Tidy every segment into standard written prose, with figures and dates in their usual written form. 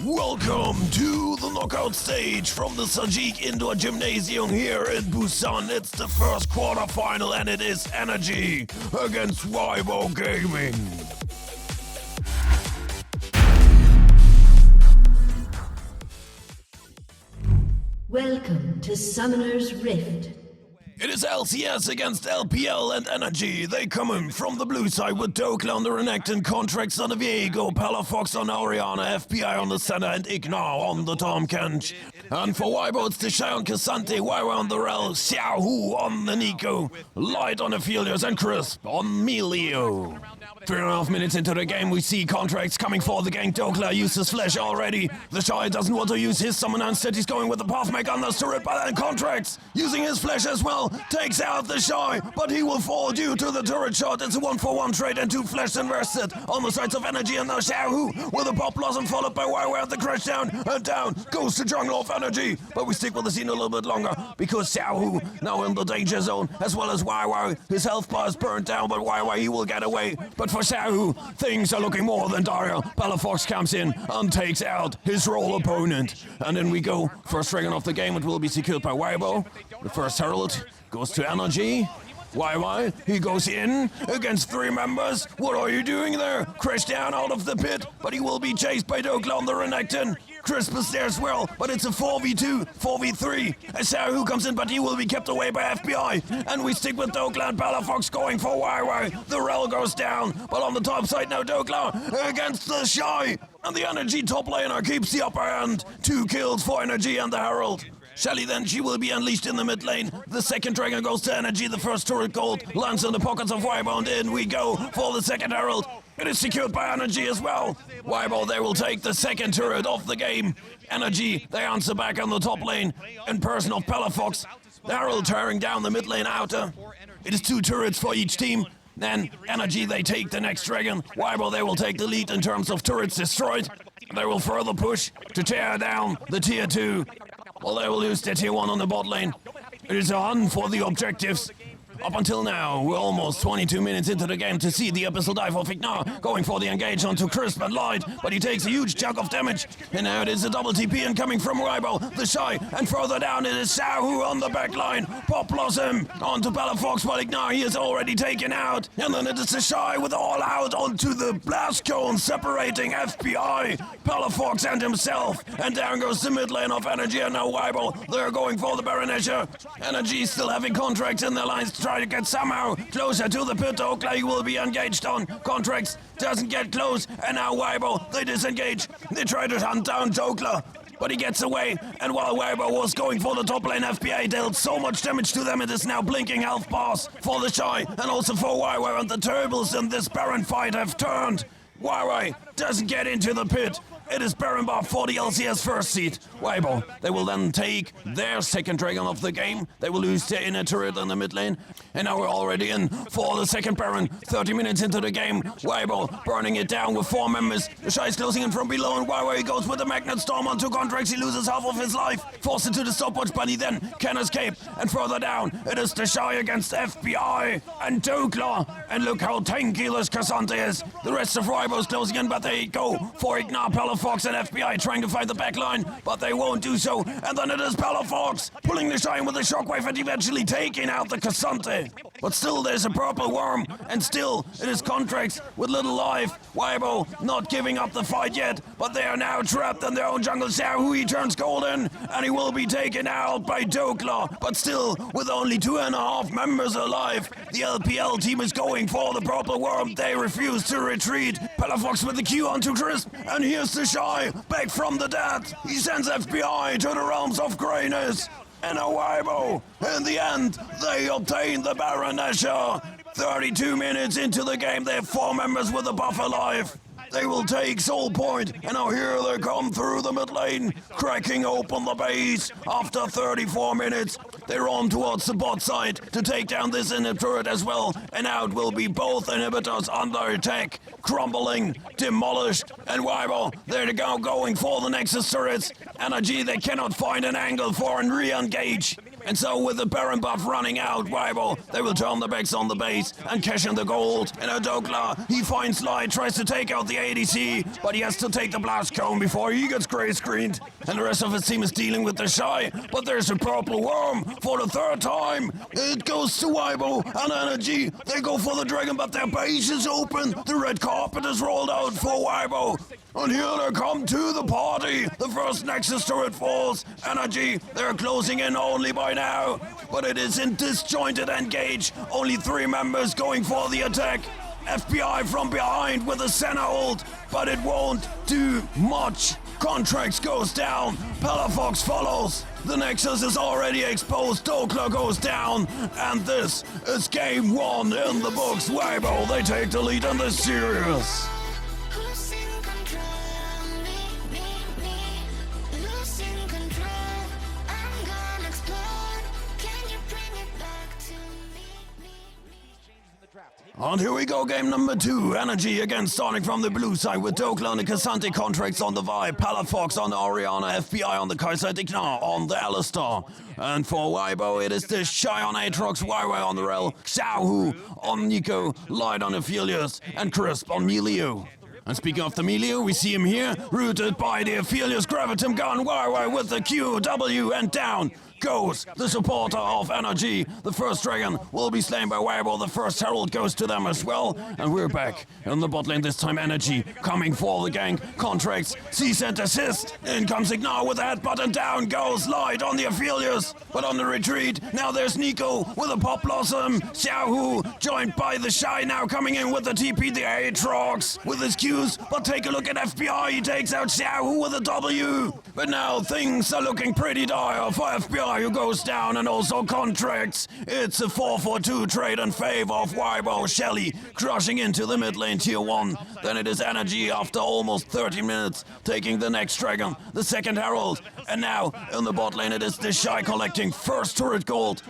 Welcome to the knockout stage from the Sajik Indoor Gymnasium here in Busan. It's the first quarterfinal and it is NRG against WeiboGaming. Welcome to Summoner's Rift. It is LCS against LPL and NRG. They come in from the blue side with Dokla on the Renekton, Contracts on the Viego, Palafox on Oriana, FBI on the center, and Ignar on the Tom Kench. And for Weibo, it's the Shy on Cassante, Weibo on the Rel, Xiaohu on the Nico, Light on Aphelios, and Chris on Melio. 3.5 minutes into the game, we see Contracts coming for the gank. Dokla uses Flash already. The Shy doesn't want to use his summon, instead he's going with the Pathmaker on the turret, but then Contracts using his Flash as well. Takes out the Shy, but he will fall due to the turret shot. It's a 1-for-1 trade and 2 Flash invested on the sides of NRG, and now Xiaohu with a pop blossom followed by Weibo at the crash down, and down goes the jungle of NRG. But we stick with the scene a little bit longer because Xiaohu now in the danger zone, as well as Weibo. His health bar is burnt down, but Weibo he will get away. But for Xiaohu, things are looking more than dire. Palafox comes in and takes out his role opponent. And then we go, first dragon of the game, it will be secured by Weibo. The first herald goes to NRG. Why? He goes in against 3 members. What are you doing there? Crash down out of the pit, but he will be chased by Dokla on the Renekton. Crisp is there as well, but it's a 4v2, 4v3. Xiaohu comes in, but he will be kept away by FBI. And we stick with Dokla and Palafox going for Weibo. The Rel goes down, but on the top side now Dokla against the Shy. And the NRG top laner keeps the upper hand. 2 kills for NRG and the Herald. Shelly then, she will be unleashed in the mid lane. The second dragon goes to NRG, the first turret gold lands in the pockets of Weibo, and in we go for the second herald. It is secured by NRG as well. Weibo, they will take the second turret of the game. NRG, they answer back on the top lane in person of Palafox. The herald tearing down the mid lane outer. It is 2 turrets for each team. Then NRG, they take the next dragon. Weibo, they will take the lead in terms of turrets destroyed. They will further push to tear down the tier 2. Well, they will lose their tier 1 on the bot lane. It is a hunt for the objectives. Up until now, we're almost 22 minutes into the game to see the Abyssal Dive of Ignar going for the engage onto Crisp and Light, but he takes a huge chunk of damage. And now it is a double TP incoming from Weibo, the Shy, and further down it is Xiaohu on the back line. Pop Blossom onto Palafox, but Ignar he is already taken out. And then it is the Shy with all out onto the blast cone separating FBI, Palafox and himself. And down goes the mid lane of NRG, and now Weibo, they're going for the Baronesha. NRG still having Contracts in their lines to try to get somehow closer to the pit. Dokla will be engaged on. Contracts doesn't get close, and now Weibo, they disengage. They try to hunt down Dokla, but he gets away. And while Weibo was going for the top lane, FBI dealt so much damage to them, it is now blinking health bars for the Shy and also for Weibo, and the tables in this Baron fight have turned. Weibo doesn't get into the pit. It is Baron Bar for the LCS first seed. Weibo, they will then take their second dragon of the game. They will lose their inner turret in the mid lane. And now we're already in for the second Baron. 30 minutes into the game. Weibo burning it down with 4 members. The Shy is closing in from below, and Weibo he goes with the Magnet Storm onto Contracts. He loses half of his life. Forced into the stopwatch, but he then can escape. And further down, it is the Shy against FBI and Dokla. And look how tanky this Cassante is. The rest of Weibo is closing in, but they go for Ignar, Palafox and FBI trying to find the back line, but they won't do so. And then it is Palafox pulling the Shy with a shockwave and eventually taking out the Cassante. But still there's a purple worm, and still it is Contracts with little life. Weibo not giving up the fight yet, but they are now trapped in their own jungle. Xiaohu he turns golden, and he will be taken out by Dokla. But still, with only 2.5 members alive, the LPL team is going for the purple worm. They refuse to retreat. Palafox with the Q onto Crisp, and here's the Shy back from the dead. He sends FBI to the realms of greyness. And a Weibo, in the end, they obtain the Baronesha. 32 minutes into the game, they have 4 members with a buff alive. They will take Soul Point, and now here they come through the mid lane, cracking open the base. After 34 minutes, they run towards the bot side to take down this inhib turret as well, and out will be both inhibitors under attack, crumbling, demolished, and Weibo, there they go, going for the Nexus turrets. NRG, they cannot find an angle for a re-engage. And so with the Baron buff running out, Weibo, they will turn the backs on the base and cash in the gold. And Adokla, he finds Light, tries to take out the ADC, but he has to take the blast cone before he gets gray screened. And the rest of his team is dealing with the Shy, but there's a purple worm for the third time. It goes to Weibo and NRG. They go for the dragon, but their base is open. The red carpet is rolled out for Weibo. And here they come to the party. The first Nexus turret falls. NRG, they're closing in only by now. But it is in disjointed engage. Only 3 members going for the attack. FBI from behind with a Senna ult, but it won't do much. Contracts goes down. Palafox follows. The Nexus is already exposed. Dokla goes down. And this is game 1 in the books. Weibo, they take the lead in this series. And here we go, game number 2. NRG against Sonic from the blue side with Dokla on the Cassante contracts on the Vi, Palafox on the Oriana, FBI on the Kaiser, Dignar on the Alistar. And for Weibo, it is the Shy on Aatrox, YY on the Rel, Xiaohu on Nico, Light on Aphelios, and Crisp on Melio. And speaking of the Melio, we see him here, rooted by the Aphelios Gravitum gun, YY with the Q, W, and down goes the supporter of NRG. The first dragon will be slain by Weibo. The first herald goes to them as well. And we're back in the bot lane this time. NRG coming for the gank. Contracts, cease and desist. In comes Ignore with the head button. Down goes Light on the Aphelios. But on the retreat, now there's Nico with a Pop Blossom. Xiaohu joined by the Shy now coming in with the TP. The Aatrox with his Qs. But take a look at FBI. He takes out Xiaohu with a W. But now things are looking pretty dire for FBI, who goes down, and also Contracts. It's a 4-4-2 trade in favor of Weibo. Shelly crushing into the mid lane tier 1. Then it is NRG after almost 30 minutes taking the next dragon, the second herald. And now in the bot lane it is the Shy collecting first turret gold.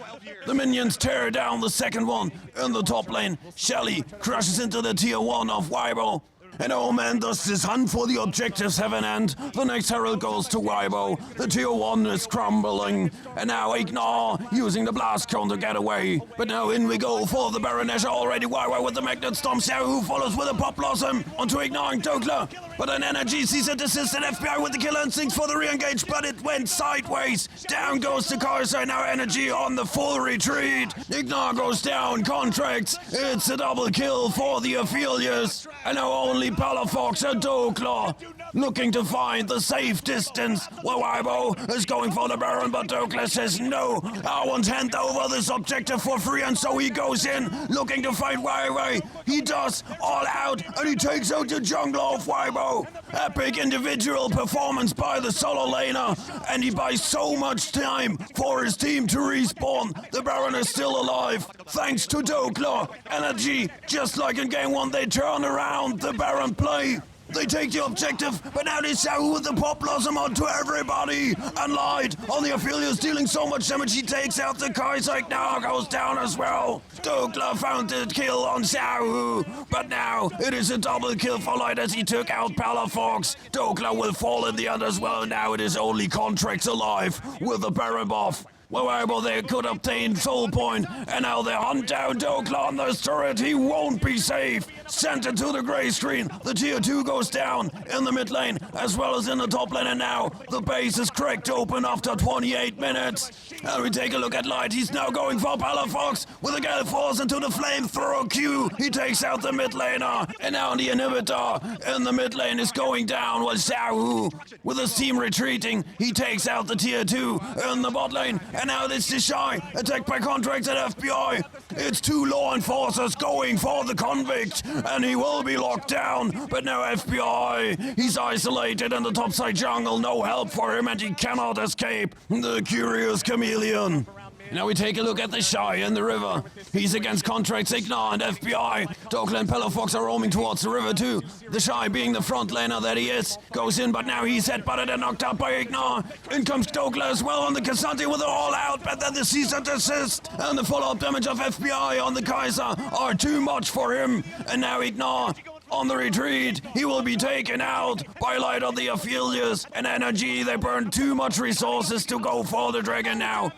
The minions tear down the second one in the top lane. Shelly crushes into the tier 1 of Weibo. And oh man, does this hunt for the objectives have an end. The next herald goes to Weibo. The tier 1 is crumbling. And now Ignore using the blast cone to get away. But now in we go for the Baroness already. Weibo with the Magnet Storm. Xiaohu follows with a Pop Blossom onto ignoring Dokla. But an NRG sees a desist and FBI with the Killer Instinct for the re-engage, but it went sideways. Down goes the Kaiser, now NRG on the full retreat. Ignore goes down, Contracts. It's a double kill for the Aphelios. And now only Palafox and Dokla looking to find the safe distance. Well, Weibo is going for the Baron, but Dokla says no. I won't hand over this objective for free, and so he goes in looking to fight Weibo. He does all out, and he takes out the jungler of Weibo. Epic individual performance by the solo laner, and he buys so much time for his team to respawn. The Baron is still alive, thanks to Dokla. NRG, just like in game 1, they turn around the Baron play. They take the objective, but now they Xiaohu with the Pop Blossom onto everybody. And Light on the Aphelios dealing so much damage, he takes out the Kaiser. Now goes down as well. Dokla found the kill on Xiaohu, but now it is a double kill for Light as he took out Palafox. Dokla will fall in the end as well. Now it is only Contracts alive with the Baron buff. Well, they could obtain soul point, and now they hunt down Dokla on this turret. He won't be safe. Sent into the gray screen. The tier 2 goes down in the mid lane as well as in the top lane, and now the base is cracked open after 28 minutes. And we take a look at Light. He's now going for Palafox with a Gale Force into the flamethrower Q. He takes out the mid laner, and now the inhibitor in the mid lane is going down. While Xiaohu with his team retreating, he takes out the tier 2 in the bot lane. And now it's the Shy, attacked by Contracts at FBI. It's 2 law enforcers going for the convict, and he will be locked down. But now FBI, he's isolated in the topside jungle. No help for him, and he cannot escape. The curious chameleon. Now we take a look at the Shy in the river. He's against Contracts, Ignore, and FBI. Dokla and Palafox are roaming towards the river too. The Shy, being the front laner that he is, goes in, but now he's headbutted and knocked out by Ignore. In comes Dokla as well on the Cassante with it all out, but then the cease and desist and the follow-up damage of FBI on the Kaiser are too much for him. And now Ignore on the retreat, he will be taken out by Light on the Aphelios and NRG. They burn too much resources to go for the dragon now.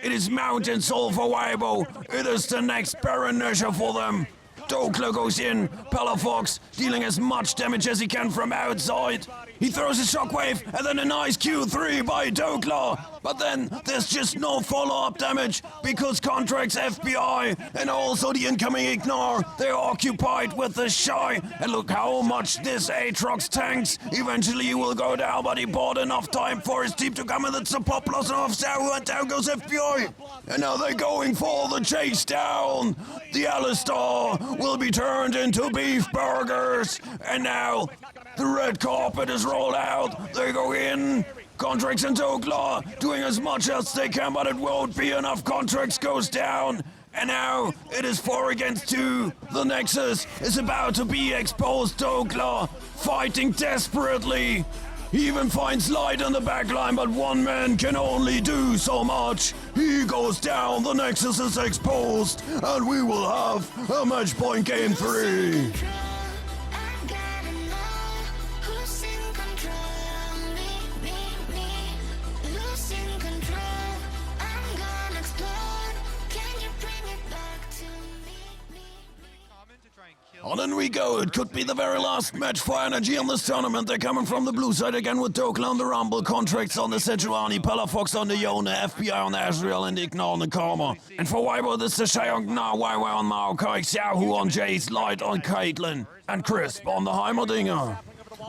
It is Mountain Soul for Weibo. It is the next Baron Nurture for them. Dokla goes in, Palafox dealing as much damage as he can from outside. He throws a shockwave and then a nice Q3 by Dokla. But then there's just no follow-up damage because Contract's FBI and also the incoming Ignore, they're occupied with the Shy. And look how much this Aatrox tanks. Eventually he will go down, but he bought enough time for his team to come, and it's a pop blossom of Saru, and down goes FBI. And now they're going for the chase down. The Alistar will be turned into beef burgers. And now the red carpet is rolled out. They go in. Contracts and Dokla doing as much as they can, but it won't be enough. Contracts goes down. And now it is 4 against 2. The Nexus is about to be exposed. Dokla fighting desperately. He even finds light on the backline, but one man can only do so much. He goes down, the Nexus is exposed, and we will have a match point game 3. On in we go. It could be the very last match for NRG in this tournament. They're coming from the blue side again with Dokla on the Rumble, Contracts on the Sejuani, Palafox on the Yona, FBI on the Azrael, and Ignore on the Karma. And for Weibo, this is Shayong Na, Weiwei on Maokai, Xiaohu on Jace, Light on Caitlyn, and Crisp on the Heimerdinger.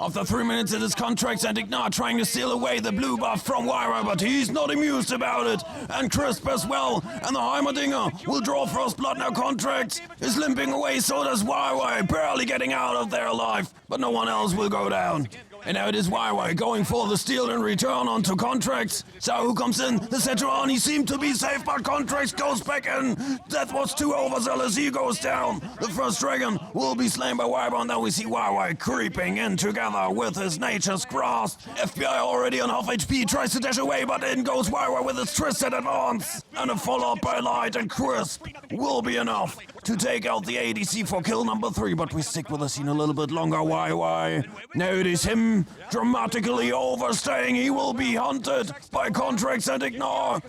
After 3 minutes, it is Contracts and Ignore trying to steal away the blue buff from Weiwei, but he's not amused about it. And Crisp as well. And the Heimerdinger will draw Frost Blood. Now Contracts is limping away, so does Weiwei, barely getting out of there alive. But no one else will go down. And now it is Weiwei going for the steal in return onto Contracts. Sahu comes in, the Sejuani seemed to be safe, but Contracts goes back in. That was too overzealous, he goes down. The first dragon will be slain by Weibo, and now we see Weiwei creeping in together with his Nature's Grasp. FBI already on half HP, tries to dash away, but in goes Weiwei with his Twisted Advance. And a follow-up by Light and Crisp will be enough to take out the ADC for kill number 3, but we stick with the scene a little bit longer. Weiwei. Now it is him dramatically overstaying. He will be hunted by Contracts and Ignore.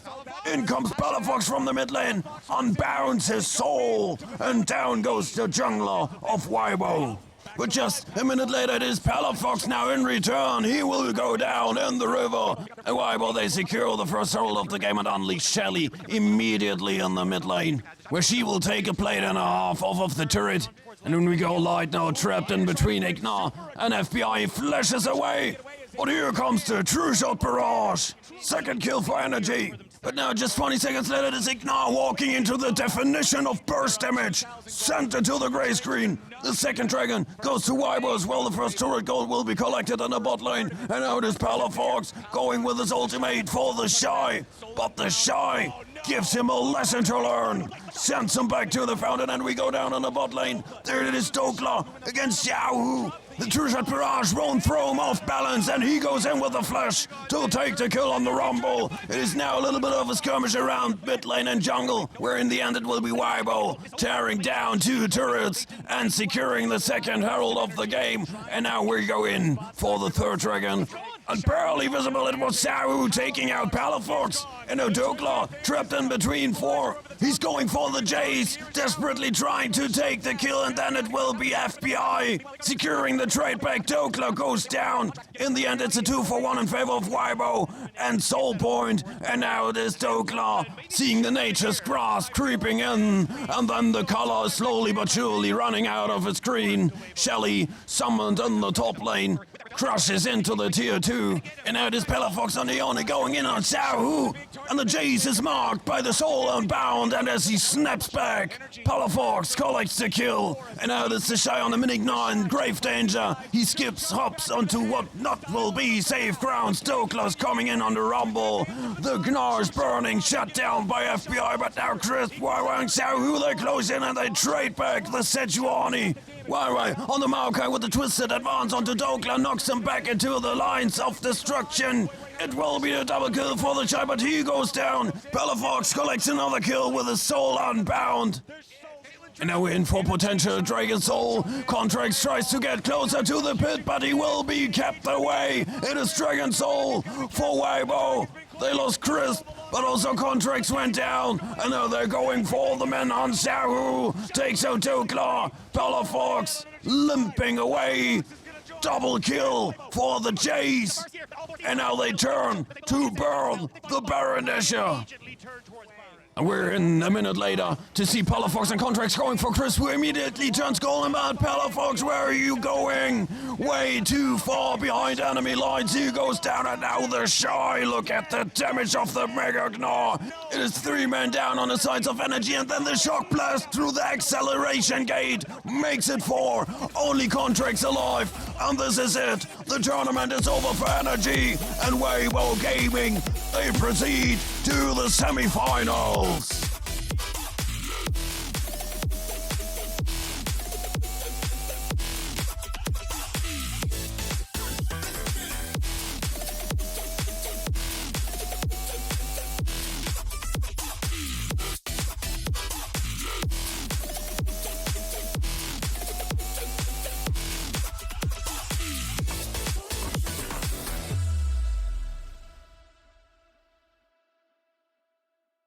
In comes Palafox from the mid lane, unbounds his soul, and down goes the jungler of Weibo. But just a minute later, it is Palafox now in return. He will go down in the river. And Weibo, they secure the first hold of the game and unleash Shelly immediately in the mid lane, where she will take a plate and a half off of the turret. And when we go Light now, trapped in between Ignore and FBI, flashes away. But here comes the True Shot Barrage. Second kill for NRG. But now, just 20 seconds later, it is Ignore walking into the definition of burst damage. Sent into the gray screen. The second dragon goes to Weibo as well. The first turret gold will be collected in the bot lane. And now it is Palafox going with his ultimate for the Shy. But the Shy gives him a lesson to learn. Sends him back to the fountain, and we go down on the bot lane. There it is, Dokla against Xiaohu. The True Shot Barrage won't throw him off balance, and he goes in with the flash to take the kill on the Rumble. It is now a little bit of a skirmish around mid lane and jungle, where in the end it will be Weibo tearing down 2 turrets and securing the second herald of the game. And now we go in for the third dragon. And barely visible, it was Saru taking out Palafox. And Dokla trapped in between 4. He's going for the Jace, desperately trying to take the kill, and then it will be FBI securing the trade back. Dokla goes down. In the end, it's a 2-for-1 in favor of Weibo and Soul Point. And now it is Dokla seeing the Nature's Grasp creeping in, and then the color is slowly but surely running out of its screen. Shelly summoned in the top lane. Crushes into the tier 2, and now it is Palafox on the Iona going in on Sahu, and the Jace is marked by the Soul Unbound, and as he snaps back, Palafox collects the kill, and now it is the Shy on the Minignor in grave danger. He skips, hops onto what not will be safe ground. Dokla's coming in on the Rumble. The Gnar's burning, shut down by FBI, but now Crisp, Weiwei and Sahu, they close in and they trade back the Sejuani. Weiwei on the Maokai with the Twisted Advance onto Dokla, knocks him back into the lines of destruction. It will be a double kill for the Shy, but he goes down. Palafox collects another kill with his Soul Unbound. And now we're in for potential Dragon Soul. Contracts tries to get closer to the pit, but he will be kept away. It is Dragon Soul for Weibo. They lost Crisp, but also Contracts went down, and now they're going for the men on Sahu. Takes out Dokla, Palafox limping away. Double kill for the Jays, and now they turn to burn the Baronessia. And we're in a minute later to see Palafox and Contracts going for Chris, who immediately turns golden mad. Palafox, where are you going? Way too far behind enemy lines. He goes down, and now the Shy. Look at the damage of the Mega Gnaw. It is 3 men down on the sides of NRG, and then the shock blast through the acceleration gate makes it 4. Only Contracts alive, and this is it. The tournament is over for NRG, and WeiboGaming, they proceed to the semi-finals.